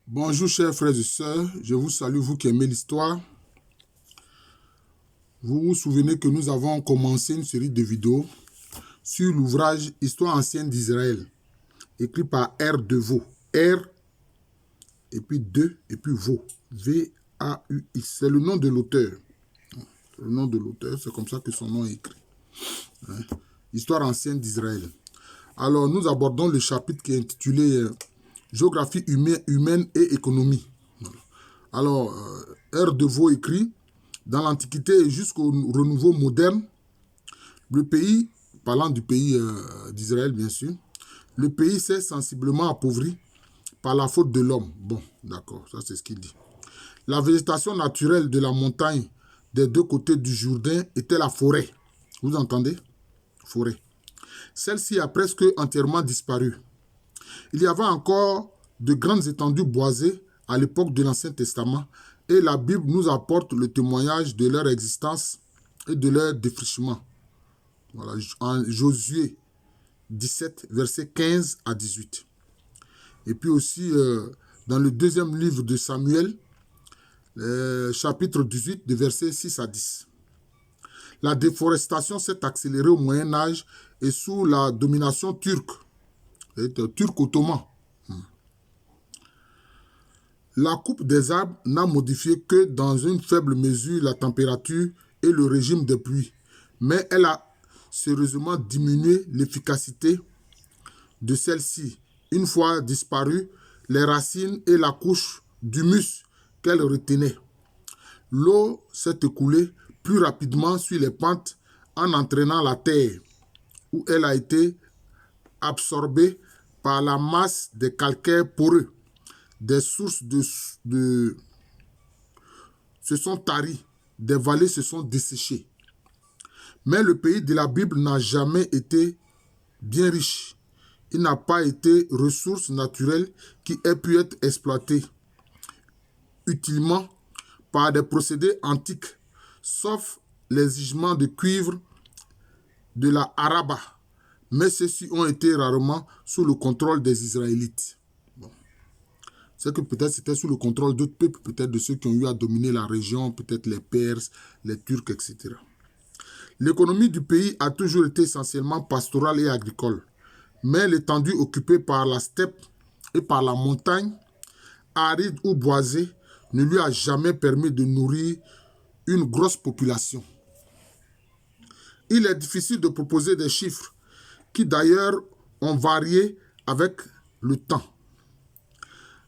Bonjour chers frères et sœurs, je vous salue, vous qui aimez l'histoire. Vous vous souvenez que nous avons commencé une série de vidéos sur l'ouvrage Histoire ancienne d'Israël, écrit par R. Deveau. R, et puis 2, et puis Vaux. V-A-U-X. C'est le nom de l'auteur. Le nom de l'auteur, c'est comme ça que son nom est écrit. Histoire ancienne d'Israël. Alors, nous abordons le chapitre qui est intitulé Géographie humaine et économie. Alors, R. Deveau écrit, dans l'Antiquité et jusqu'au renouveau moderne, le pays, parlant du pays d'Israël bien sûr, le pays s'est sensiblement appauvri par la faute de l'homme. Bon, d'accord, ça c'est ce qu'il dit. La végétation naturelle de la montagne des deux côtés du Jourdain était la forêt. Vous entendez? Forêt. Celle-ci a presque entièrement disparu. Il y avait encore de grandes étendues boisées à l'époque de l'Ancien Testament et la Bible nous apporte le témoignage de leur existence et de leur défrichement. Voilà, en Josué 17, versets 15 à 18. Et puis aussi, dans le deuxième livre de Samuel, chapitre 18, de versets 6 à 10. La déforestation s'est accélérée au Moyen-Âge et sous la domination turque, turc-ottoman. La coupe des arbres n'a modifié que dans une faible mesure la température et le régime des pluies, mais elle a sérieusement diminué l'efficacité de celle-ci. Une fois disparues, les racines et la couche d'humus qu'elle retenait. L'eau s'est écoulée plus rapidement sur les pentes en entraînant la terre, où elle a été absorbée par la masse des calcaires poreux. Des sources se sont taries, des vallées se sont desséchées. Mais le pays de la Bible n'a jamais été bien riche. Il n'a pas été ressource naturelle qui ait pu être exploitée utilement par des procédés antiques, sauf les gisements de cuivre de la Araba. Mais ceux-ci ont été rarement sous le contrôle des Israélites. C'est que peut-être c'était sous le contrôle d'autres peuples, peut-être de ceux qui ont eu à dominer la région, peut-être les Perses, les Turcs, etc. L'économie du pays a toujours été essentiellement pastorale et agricole, mais l'étendue occupée par la steppe et par la montagne, aride ou boisée, ne lui a jamais permis de nourrir une grosse population. Il est difficile de proposer des chiffres qui d'ailleurs ont varié avec le temps.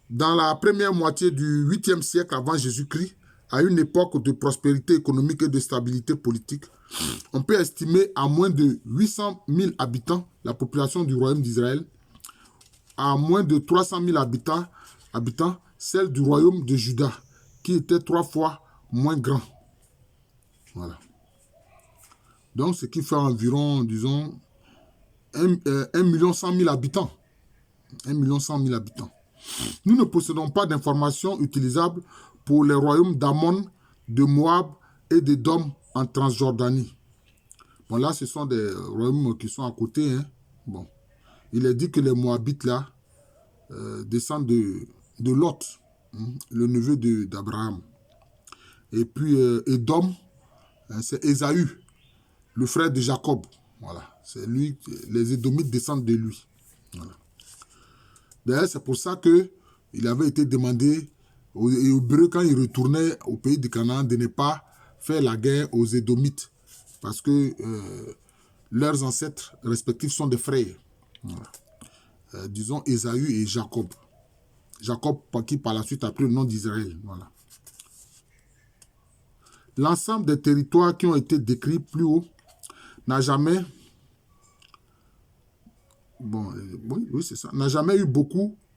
Dans la première moitié du 8e siècle avant Jésus-Christ, à une époque de prospérité économique et de stabilité politique, on peut estimer à moins de 800 000 habitants la population du royaume d'Israël, à moins de 300 000 habitants celle du royaume de Juda, qui était 3 fois moins grand. Voilà. Donc, ce qui fait environ, disons, 1 100 000 habitants. 1 100 000 habitants. Nous ne possédons pas d'informations utilisables pour les royaumes d'Ammon, de Moab et d'Édom en Transjordanie. Bon, là, ce sont des royaumes qui sont à côté. Hein. Bon. Il est dit que les Moabites, là, descendent de Lot, le neveu d'Abraham. Et puis, Édom, c'est Ésaü, le frère de Jacob. Voilà. C'est lui, les Édomites descendent de lui. Voilà. D'ailleurs, c'est pour ça qu'il avait été demandé aux Hébreux, quand ils retournaient au pays de Canaan, de ne pas faire la guerre aux Édomites. Parce que leurs ancêtres respectifs sont des frères. Voilà. Disons Ésaü et Jacob. Jacob qui par la suite a pris le nom d'Israël. Voilà. L'ensemble des territoires qui ont été décrits plus haut n'a jamais... oui, c'est ça. N'a jamais eu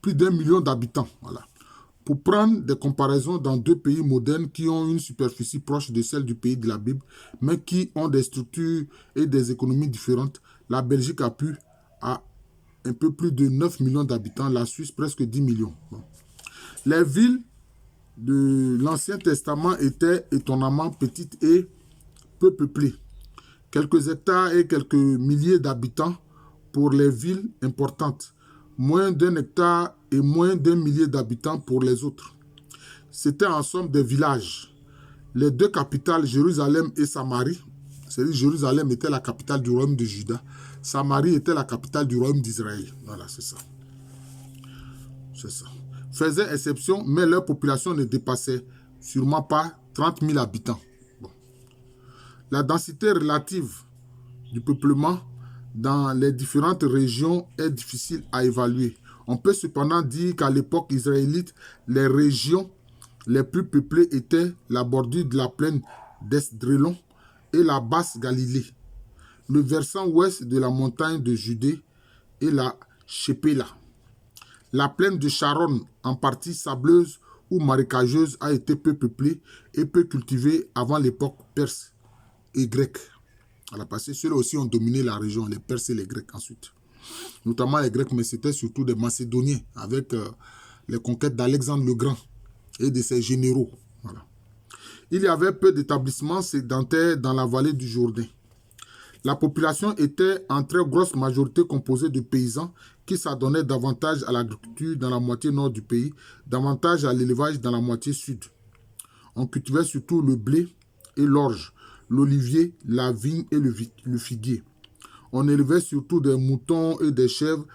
plus d'1 million d'habitants. Voilà. Pour prendre des comparaisons dans deux pays modernes qui ont une superficie proche de celle du pays de la Bible, mais qui ont des structures et des économies différentes, la Belgique a un peu plus de 9 millions d'habitants, la Suisse presque 10 millions. Bon. Les villes de l'Ancien Testament étaient étonnamment petites et peu peuplées. Quelques hectares et quelques milliers d'habitants pour les villes importantes. moins d'1 hectare et moins d'1 millier d'habitants pour les autres. C'était en somme des villages. Les deux capitales, Jérusalem et Samarie, c'est-à-dire Jérusalem était la capitale du royaume de Juda, Samarie était la capitale du royaume d'Israël. Voilà, c'est ça. C'est ça. Faisaient exception, mais leur population ne dépassait sûrement pas 30 000 habitants. Bon. La densité relative du peuplement dans les différentes régions est difficile à évaluer. On peut cependant dire qu'à l'époque israélite, les régions les plus peuplées étaient la bordure de la plaine d'Esdrélon et la basse Galilée, le versant ouest de la montagne de Judée et la Shépéla. La plaine de Sharon, en partie sableuse ou marécageuse, a été peu peuplée et peu cultivée avant l'époque perse et grecque. Voilà, parce que ceux-là aussi ont dominé la région, les Perses et les Grecs ensuite. Notamment les Grecs, mais c'était surtout des Macédoniens, avec les conquêtes d'Alexandre le Grand et de ses généraux. Voilà. Il y avait peu d'établissements sédentaires dans la vallée du Jourdain. La population était en très grosse majorité composée de paysans qui s'adonnaient davantage à l'agriculture dans la moitié nord du pays, davantage à l'élevage dans la moitié sud. On cultivait surtout le blé et l'orge, l'olivier, la vigne et le figuier. On élevait surtout des moutons et des chèvres,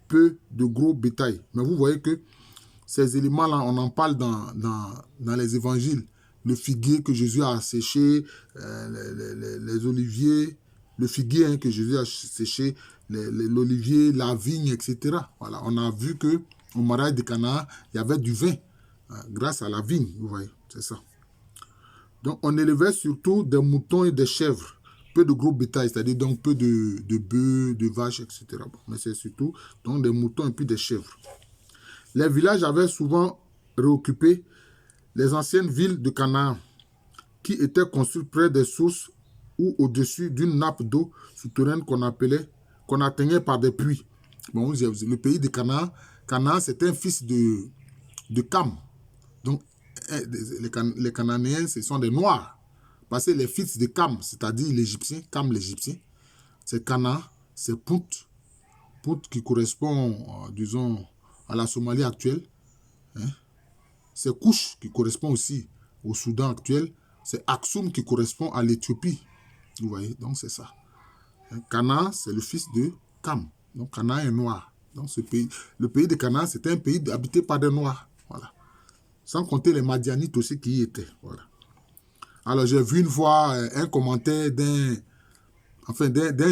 peu de gros bétail. Mais vous voyez que ces éléments-là, on en parle dans les évangiles. Le figuier que Jésus a séché, les oliviers, le figuier que Jésus a séché, l'olivier, la vigne, etc. Voilà, on a vu qu'au mariage de Cana, il y avait du vin grâce à la vigne, vous voyez, c'est ça. Donc, on élevait surtout des moutons et des chèvres, peu de gros bétail, c'est-à-dire donc peu de bœufs, de vaches, etc. Bon, mais c'est surtout donc des moutons et puis des chèvres. Les villages avaient souvent réoccupé les anciennes villes de Canaan, qui étaient construites près des sources ou au-dessus d'une nappe d'eau souterraine qu'on atteignait par des puits. Bon, le pays de Canaan, Canaan c'était un fils de Cam. Donc, les Cananéens, ce sont des Noirs. Parce que les fils de Cam, c'est-à-dire l'Égyptien, Cam l'Égyptien, c'est Canaan, c'est Punt qui correspond, disons, à la Somalie actuelle. Hein? C'est Kouch qui correspond aussi au Soudan actuel. C'est Aksum qui correspond à l'Éthiopie. Vous voyez, donc c'est ça. Canaan, c'est le fils de Cam. Donc Canaan est noir. Donc le pays de Canaan, c'était un pays habité par des Noirs. Voilà. Sans compter les Madianites aussi qui y étaient. Voilà. Alors j'ai vu une fois un commentaire d'un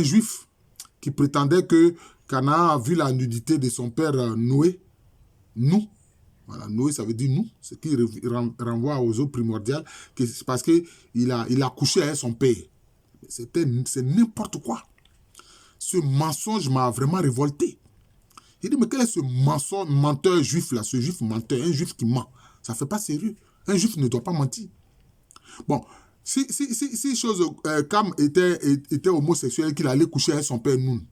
juif qui prétendait que Canaan a vu la nudité de son père Noé. Nous. Voilà, Noé, ça veut dire nous, ce qui renvoie aux eaux primordiales, parce qu'il a couché avec son père. C'est n'importe quoi. Ce mensonge m'a vraiment révolté. Il dit, mais quel est ce menteur juif là, ce juif menteur, un juif qui ment? Ça ne fait pas sérieux. Un juif ne doit pas mentir. Bon, si Cam était homosexuel, qu'il allait coucher avec son père Noun,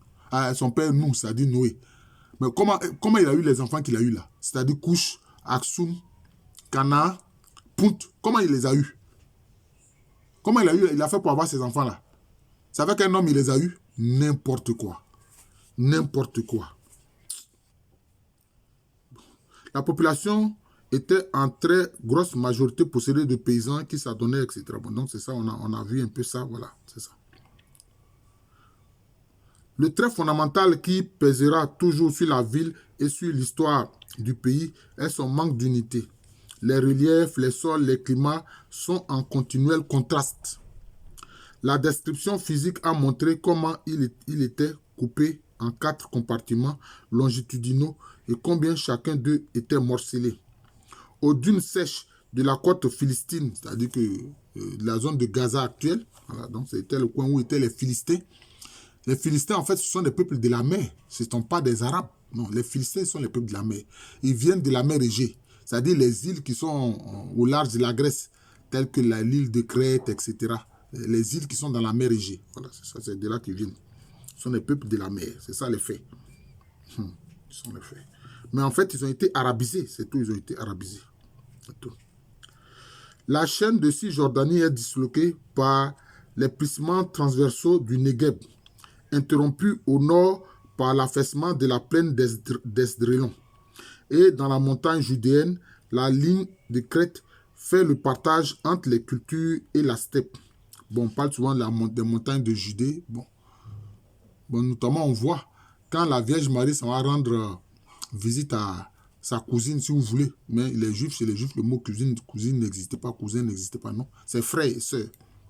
c'est-à-dire Noé. Mais comment il a eu les enfants qu'il a eu là? C'est-à-dire Couche, Aksum, Cana, Punt. Comment il les a eus? Comment il a fait pour avoir ces enfants-là? C'est avec un homme il les a eus? N'importe quoi. N'importe quoi. La population était en très grosse majorité possédée de paysans qui s'adonnaient, etc. Bon, donc c'est ça, on a vu un peu ça, voilà, c'est ça. Le trait fondamental qui pèsera toujours sur la ville et sur l'histoire du pays est son manque d'unité. Les reliefs, les sols, les climats sont en continuel contraste. La description physique a montré comment il était coupé en 4 compartiments longitudinaux et combien chacun d'eux était morcelé. Aux dunes sèches de la côte philistine, c'est-à-dire que la zone de Gaza actuelle, voilà, donc c'était le coin où étaient les Philistins. Les Philistins, en fait, ce sont des peuples de la mer. Ce ne sont pas des Arabes. Non, les Philistins sont les peuples de la mer. Ils viennent de la mer Égée, c'est-à-dire les îles qui sont au large de la Grèce, telles que l'île de Crète, etc. Les îles qui sont dans la mer Égée. Voilà, c'est de là qu'ils viennent. Ce sont des peuples de la mer. C'est ça les faits. Ce sont les faits. Mais en fait, ils ont été arabisés. C'est tout, ils ont été arabisés. C'est tout. La chaîne de Cisjordanie est disloquée par les plissements transversaux du Negev, interrompu au nord par l'affaissement de la plaine d'Esdrélon. Et dans la montagne judéenne, la ligne de crête fait le partage entre les cultures et la steppe. Bon, on parle souvent des montagnes de Judée. Bon, notamment, on voit quand la Vierge Marie s'en va rendre visite à sa cousine, si vous voulez. Mais les Juifs, chez les Juifs, le mot cousine n'existait pas, cousin n'existait pas, non. C'est frère et soeur.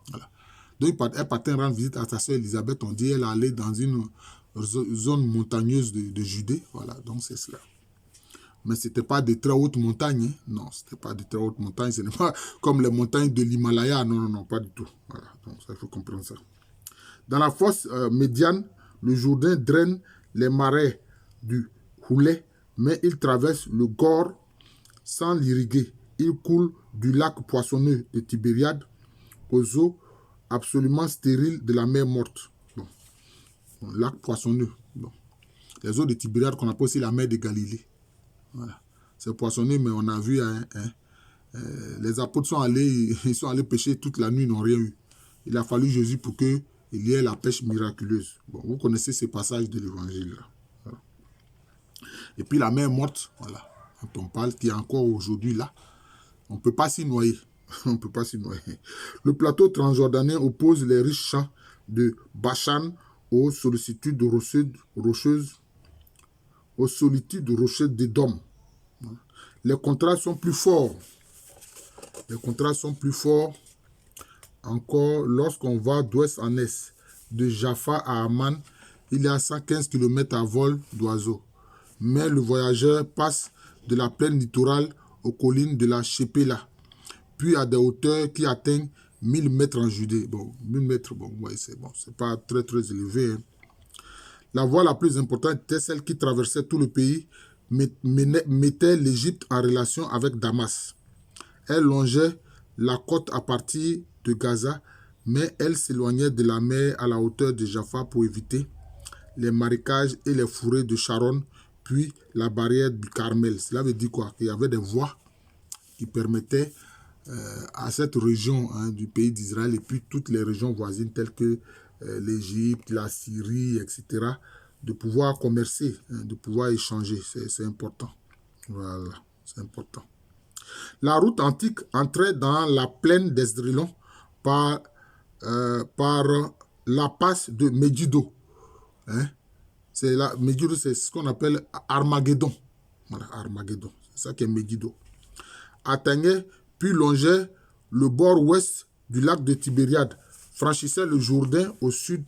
Voilà. Donc, elle partait rendre visite à sa soeur Elisabeth. On dit qu'elle allait dans une zone montagneuse de Judée. Voilà, donc c'est cela. Mais ce n'était pas de très hautes montagnes. Hein. Non, ce n'était pas de très hautes montagnes. Ce n'est pas comme les montagnes de l'Himalaya. Non, non, non, pas du tout. Voilà, donc ça, il faut comprendre ça. Dans la fosse médiane, le Jourdain draine les marais du Houlet, mais il traverse le Gore sans l'irriguer. Il coule du lac poissonneux de Tibériade aux eaux absolument stériles de la mer morte. Bon, lac poissonneux. Bon. Les eaux de Tibériade qu'on appelle aussi la mer de Galilée. Voilà. C'est poissonneux, mais on a vu, les apôtres sont allés pêcher toute la nuit, ils n'ont rien eu. Il a fallu Jésus pour qu'il y ait la pêche miraculeuse. Bon, vous connaissez ces passages de l'évangile. Voilà. Et puis la mer morte, voilà, quand on parle, qui est encore aujourd'hui là, on ne peut pas s'y noyer. On ne peut pas s'y noyer. Le plateau transjordanien oppose les riches champs de Bachan aux solitudes rocheuses d'Édom. Les contrastes sont plus forts. Les contrastes sont plus forts encore lorsqu'on va d'ouest en est. De Jaffa à Amman, il y a 115 km à vol d'oiseau. Mais le voyageur passe de la plaine littorale aux collines de la Shepéla, puis à des hauteurs qui atteignent 1000 mètres en Judée. Bon, 1000 mètres, bon, ouais, c'est bon, c'est pas très élevé. Hein. La voie la plus importante était celle qui traversait tout le pays, mettait l'Égypte en relation avec Damas. Elle longeait la côte à partir de Gaza, mais elle s'éloignait de la mer à la hauteur de Jaffa pour éviter les marécages et les fourrés de Sharon, puis la barrière du Carmel. Cela veut dire quoi? Qu'il y avait des voies qui permettaient à cette région du pays d'Israël et puis toutes les régions voisines telles que l'Égypte, la Syrie, etc., de pouvoir commercer, de pouvoir échanger. C'est important. Voilà, c'est important. La route antique entrait dans la plaine d'Esdrélon par la passe de Megiddo. Hein? Megiddo, c'est ce qu'on appelle Armageddon. Voilà, Armageddon. C'est ça qui est Megiddo. Atteignait, puis longeait le bord ouest du lac de Tibériade, franchissait le Jourdain au sud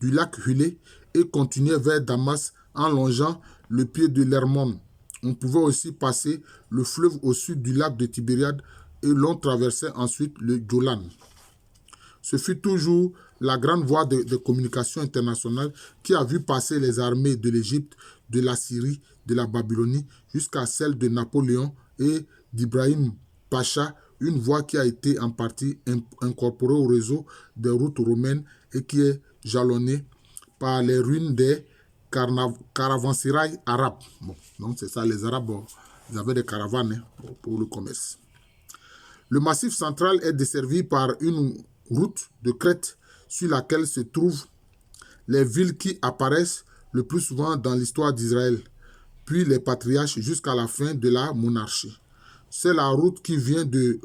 du lac Hulé et continuait vers Damas en longeant le pied de l'Hermon. On pouvait aussi passer le fleuve au sud du lac de Tibériade et l'on traversait ensuite le Golan. Ce fut toujours la grande voie de communication internationale qui a vu passer les armées de l'Égypte, de la Syrie, de la Babylonie, jusqu'à celle de Napoléon et d'Ibrahim Pacha, une voie qui a été en partie incorporée au réseau des routes romaines et qui est jalonnée par les ruines des caravansérails arabes. Bon, donc c'est ça, les Arabes, ils avaient des caravanes pour le commerce. Le massif central est desservi par une route de crête sur laquelle se trouvent les villes qui apparaissent le plus souvent dans l'histoire d'Israël, puis les patriarches jusqu'à la fin de la monarchie. C'est la route qui vient de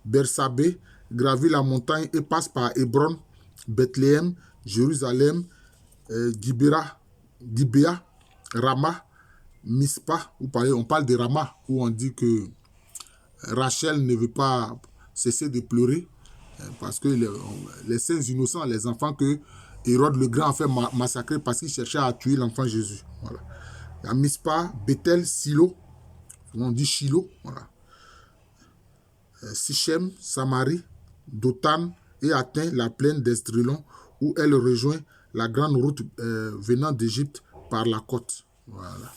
Bersabée, gravit la montagne et passe par Hébron, Bethléem, Jérusalem, Gibéa, Rama, Mispa. On parle de Rama, où on dit que Rachel ne veut pas cesser de pleurer, parce que les saints innocents, les enfants que Hérode le Grand a fait massacrer parce qu'il cherchait à tuer l'enfant Jésus. Voilà. Il y a Mispa, Bethel, Silo, on dit Shiloh, voilà. Sichem, Samarie, Dothan et atteint la plaine d'Esdrélon où elle rejoint la grande route venant d'Égypte par la côte. Voilà.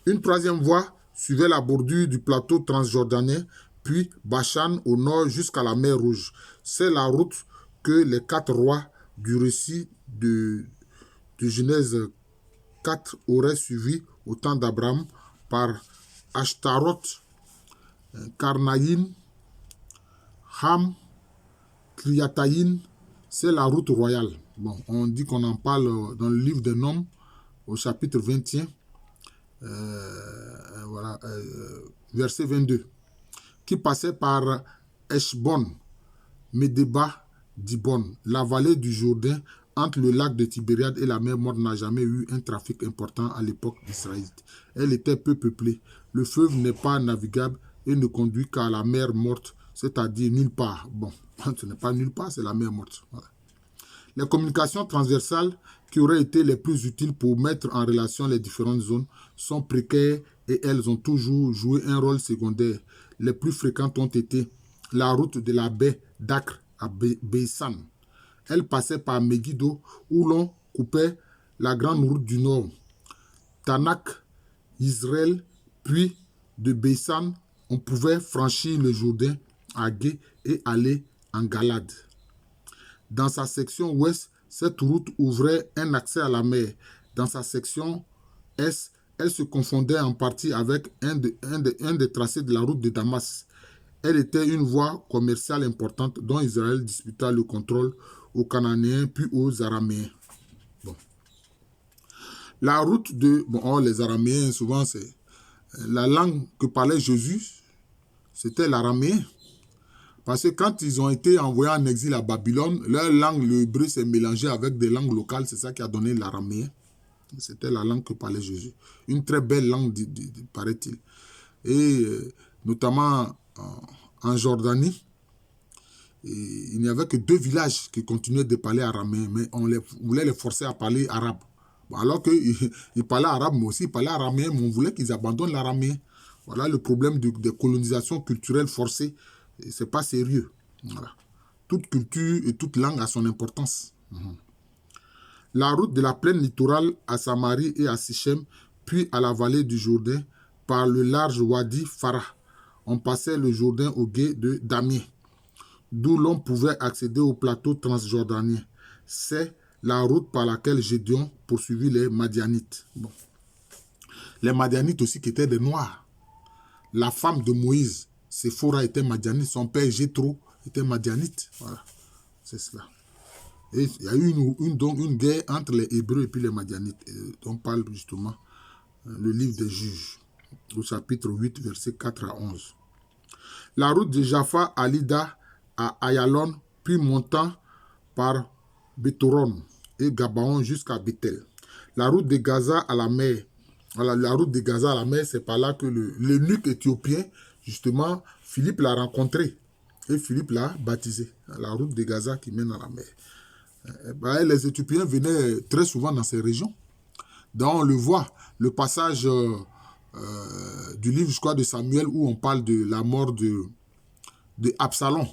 Une troisième voie suivait la bordure du plateau transjordanien, puis Bachan au nord jusqu'à la mer Rouge. C'est la route que les 4 rois du récit de Genèse 4 auraient suivi au temps d'Abraham par Ashtaroth, Karnaïm, Ham, Kriataïm. C'est la route royale. Bon, on dit qu'on en parle dans le livre des Nombres, au chapitre 21, voilà, verset 22, qui passait par Eshbon, Medeba, Dibon, la vallée du Jourdain, entre le lac de Tibériade et la mer Morte n'a jamais eu un trafic important à l'époque d'Israël. Elle était peu peuplée. Le fleuve n'est pas navigable et ne conduit qu'à la mer Morte, c'est-à-dire nulle part. Bon, ce n'est pas nulle part, c'est la mer Morte. Voilà. Les communications transversales qui auraient été les plus utiles pour mettre en relation les différentes zones sont précaires et elles ont toujours joué un rôle secondaire. Les plus fréquentes ont été la route de la baie d'Acre à Beissan. Elle passait par Megiddo où l'on coupait la grande route du nord, Tanak, Israël, puis de Beissan, on pouvait franchir le Jourdain à Gué et aller en Galade. Dans sa section ouest, cette route ouvrait un accès à la mer. Dans sa section est, elle se confondait en partie avec un des tracés de la route de Damas. Elle était une voie commerciale importante dont Israël disputa le contrôle aux Cananéens puis aux Araméens. Bon. La route de... Bon, les Araméens, souvent, c'est... La langue que parlait Jésus, c'était l'araméen. Parce que quand ils ont été envoyés en exil à Babylone, leur langue, le hébreu, s'est mélangé avec des langues locales. C'est ça qui a donné l'araméen. C'était la langue que parlait Jésus. Une très belle langue, paraît-il. Et notamment en Jordanie, il n'y avait que 2 villages qui continuaient de parler araméen, mais on voulait les forcer à parler arabe. Bon, alors qu'ils parlaient arabe, mais aussi ils parlaient araméen, mais on voulait qu'ils abandonnent l'araméen. Voilà le problème de colonisation culturelle forcée. C'est pas sérieux. Voilà. Toute culture et toute langue a son importance. La route de la plaine littorale à Samarie et à Sichem, puis à la vallée du Jourdain, par le large Wadi Farah. On passait le Jourdain au gué de Damien, d'où l'on pouvait accéder au plateau transjordanien. C'est la route par laquelle Gédéon poursuivit les Madianites. Bon. Les Madianites aussi qui étaient des Noirs. La femme de Moïse, Séphora, était Madianite. Son père Jéthro était Madianite. Voilà, c'est cela. Et il y a eu une guerre entre les Hébreux et puis les Madianites. On parle justement le livre des Juges, au chapitre 8, versets 4 à 11. La route de Jaffa à Lida, à Ayalon, puis montant par Bethoron et Gabaon jusqu'à Bethel. La route de Gaza à la mer. Voilà, la route de Gaza à la mer, c'est par là que l'eunuque éthiopien, justement, Philippe l'a rencontré. Et Philippe l'a baptisé. La route de Gaza qui mène à la mer. Les Éthiopiens venaient très souvent dans ces régions. Donc on le voit, le passage du livre, je crois, de Samuel, où on parle de la mort de Absalom,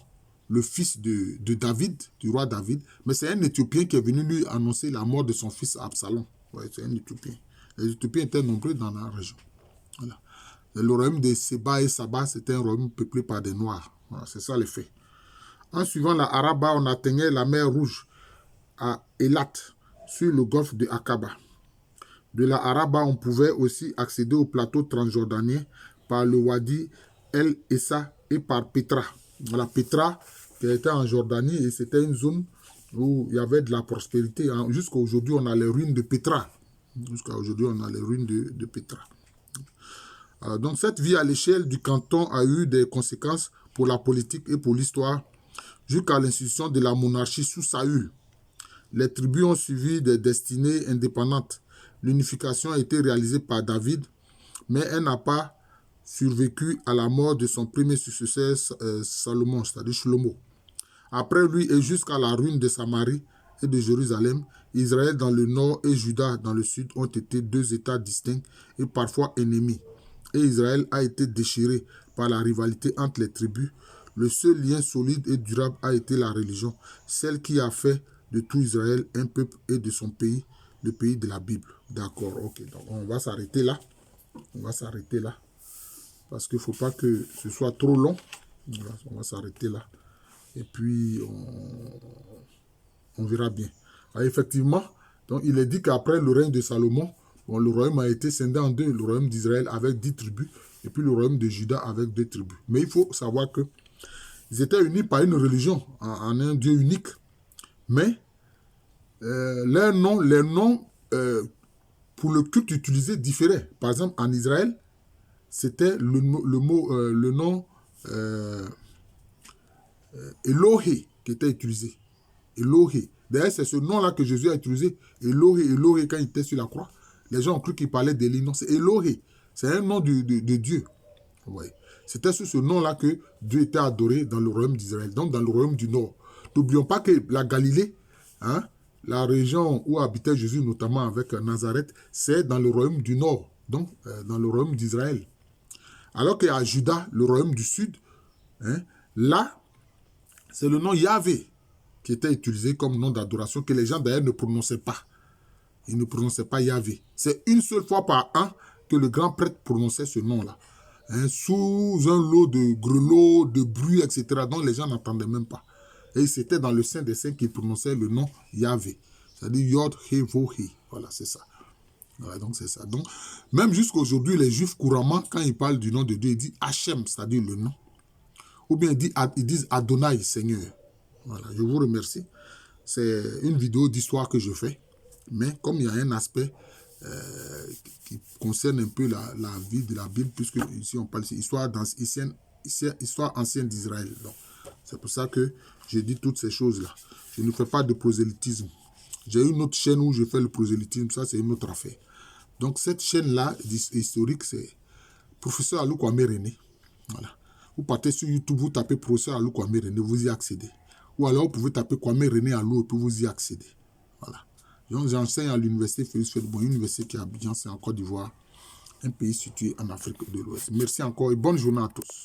le fils de David, du roi David. Mais c'est un Éthiopien qui est venu lui annoncer la mort de son fils Absalom. Ouais, c'est un Éthiopien. Les Éthiopiens étaient nombreux dans la région. Voilà. Le royaume de Séba et Saba, c'était un royaume peuplé par des Noirs. Voilà, c'est ça les faits. En suivant la Araba, on atteignait la mer Rouge à Elat, sur le golfe de Akaba. De la Araba, on pouvait aussi accéder au plateau transjordanien par le Wadi El Essa et par Petra. Voilà, Petra qui était en Jordanie et c'était une zone où il y avait de la prospérité. Jusqu'à aujourd'hui, on a les ruines de Petra. Jusqu'à aujourd'hui, on a les ruines de Petra. Donc, cette vie à l'échelle du canton a eu des conséquences pour la politique et pour l'histoire jusqu'à l'institution de la monarchie sous Saül. Les tribus ont suivi des destinées indépendantes. L'unification a été réalisée par David, mais elle n'a pas survécu à la mort de son premier successeur Salomon, c'est-à-dire Shlomo. Après lui et jusqu'à la ruine de Samarie et de Jérusalem, Israël dans le nord et Juda dans le sud ont été 2 États distincts et parfois ennemis. Et Israël a été déchiré par la rivalité entre les tribus. Le seul lien solide et durable a été la religion, celle qui a fait de tout Israël un peuple et de son pays, le pays de la Bible. D'accord, ok. Donc on va s'arrêter là. On va s'arrêter là. Parce qu'il ne faut pas que ce soit trop long. Voilà, on va s'arrêter là. Et puis, on verra bien. Alors, effectivement, donc, il est dit qu'après le règne de Salomon, bon, le royaume a été scindé en 2. Le royaume d'Israël avec 10 tribus. Et puis le royaume de Juda avec 2 tribus. Mais il faut savoir qu'ils étaient unis par une religion, en un Dieu unique. Mais les noms pour le culte utilisé différaient. Par exemple, en Israël, c'était le nom Elohé qui était utilisé. Elohé. D'ailleurs, c'est ce nom-là que Jésus a utilisé. Elohé, Elohé, quand il était sur la croix. Les gens ont cru qu'il parlait d'Élie. Non, c'est Elohé. C'est un nom de Dieu. Ouais. C'était sur ce nom-là que Dieu était adoré dans le royaume d'Israël, donc dans le royaume du Nord. N'oublions pas que la Galilée, hein, la région où habitait Jésus, notamment avec Nazareth, c'est dans le royaume du Nord, donc dans le royaume d'Israël. Alors qu'à Juda, le royaume du Sud, hein, là, c'est le nom Yahvé qui était utilisé comme nom d'adoration que les gens d'ailleurs ne prononçaient pas. Ils ne prononçaient pas Yahvé. C'est une seule fois par an que le grand prêtre prononçait ce nom-là. Hein, sous un lot de grelots, de bruit, etc. Donc les gens n'entendaient même pas. Et c'était dans le Saint des Saints qu'ils prononçaient le nom Yahvé. C'est-à-dire Yod, He, Vo, He. Voilà, c'est ça. Voilà, donc c'est ça. Donc, même jusqu'aujourd'hui, les Juifs, couramment, quand ils parlent du nom de Dieu, ils disent Hachem, c'est-à-dire le nom. Ou bien ils disent Adonai, Seigneur. Voilà, je vous remercie. C'est une vidéo d'histoire que je fais. Mais comme il y a un aspect qui concerne un peu la vie de la Bible, puisque ici on parle d'histoire ancienne d'Israël. C'est pour ça que je dis toutes ces choses-là. Je ne fais pas de prosélytisme. J'ai une autre chaîne où je fais le prosélytisme, ça c'est une autre affaire. Donc cette chaîne-là, historique, c'est Professeur Alou Kwame René. Voilà. Vous partez sur YouTube, vous tapez Professeur Alou Kwame René, vous y accédez. Ou alors vous pouvez taper Kwame René Alou et puis vous y accédez. Voilà. J'enseigne à l'université Félix Faidherbe, une université qui est à Abidjan, c'est en Côte d'Ivoire, un pays situé en Afrique de l'Ouest. Merci encore et bonne journée à tous.